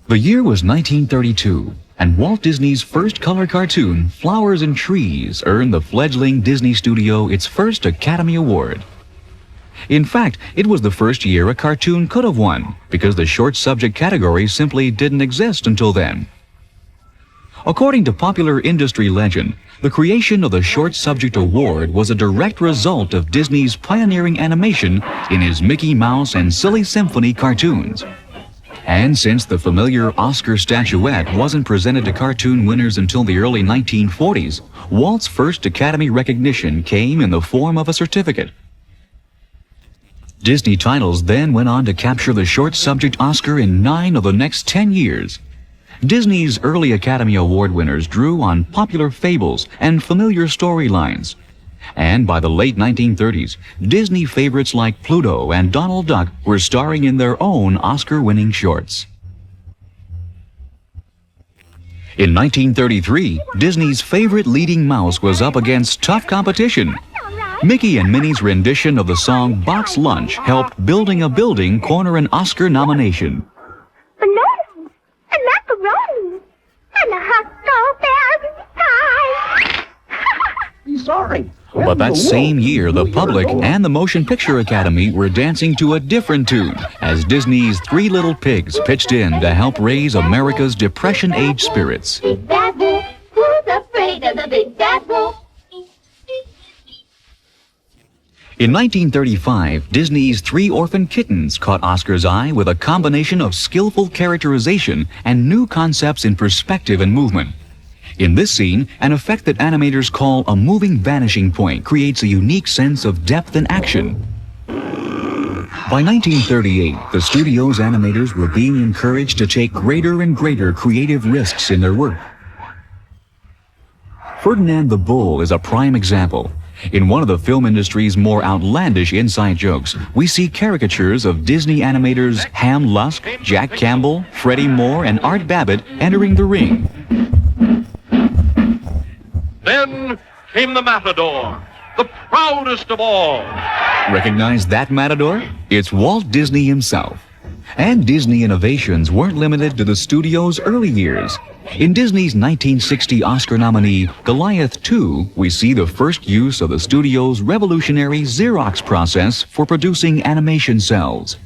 The year was 1932, and Walt Disney's first color cartoon, Flowers and Trees, earned the fledgling Disney studio its first Academy Award. In fact, it was the first year a cartoon could have won, because the short subject category simply didn't exist until then. According to popular industry legend, the creation of the Short Subject Award was a direct result of Disney's pioneering animation in his Mickey Mouse and Silly Symphony cartoons. And since the familiar Oscar statuette wasn't presented to cartoon winners until the early 1940s, Walt's first Academy recognition came in the form of a certificate. Disney titles then went on to capture the Short Subject Oscar in 9 of the next 10 years. Disney's early Academy Award winners drew on popular fables and familiar storylines. And by the late 1930s, Disney favorites like Pluto and Donald Duck were starring in their own Oscar-winning shorts. In 1933, Disney's favorite leading mouse was up against tough competition. Mickey and Minnie's rendition of the song Box Lunch helped Building a Building corner an Oscar nomination. Bananas and macaroni and a huckleberry pie. Sorry. But that same year, the public and the Motion Picture Academy were dancing to a different tune as Disney's Three Little Pigs pitched in to help raise America's Depression-age spirits. Big bad wolf, who's afraid of the big bad wolf? In 1935, Disney's Three Orphan Kittens caught Oscar's eye with a combination of skillful characterization and new concepts in perspective and movement. In this scene, an effect that animators call a moving vanishing point creates a unique sense of depth and action. By 1938, the studio's animators were being encouraged to take greater and greater creative risks in their work. Ferdinand the Bull is a prime example. In one of the film industry's more outlandish inside jokes, we see caricatures of Disney animators Ham Lusk, Jack Campbell, Freddie Moore, and Art Babbitt entering the ring. Then came the Matador, the proudest of all. Recognize that Matador? It's Walt Disney himself. And Disney innovations weren't limited to the studio's early years. In Disney's 1960 Oscar nominee, Goliath 2, we see the first use of the studio's revolutionary Xerox process for producing animation cells.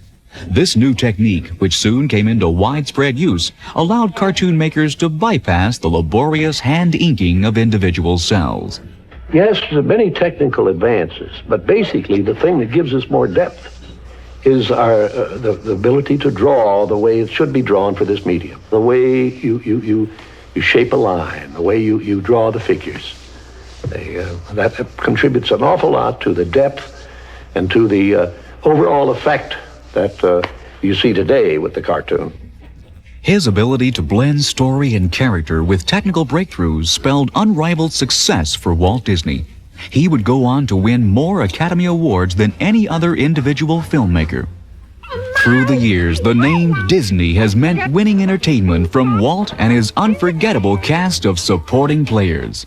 This new technique, which soon came into widespread use, allowed cartoon makers to bypass the laborious hand inking of individual cells. Yes, there are many technical advances, but basically the thing that gives us more depth is the ability to draw the way it should be drawn for this medium. The way you shape a line, the way you draw the figures. That contributes an awful lot to the depth and to the overall effect that you see today with the cartoon. His ability to blend story and character with technical breakthroughs spelled unrivaled success for Walt Disney. He would go on to win more Academy Awards than any other individual filmmaker. Through the years, the name Disney has meant winning entertainment from Walt and his unforgettable cast of supporting players.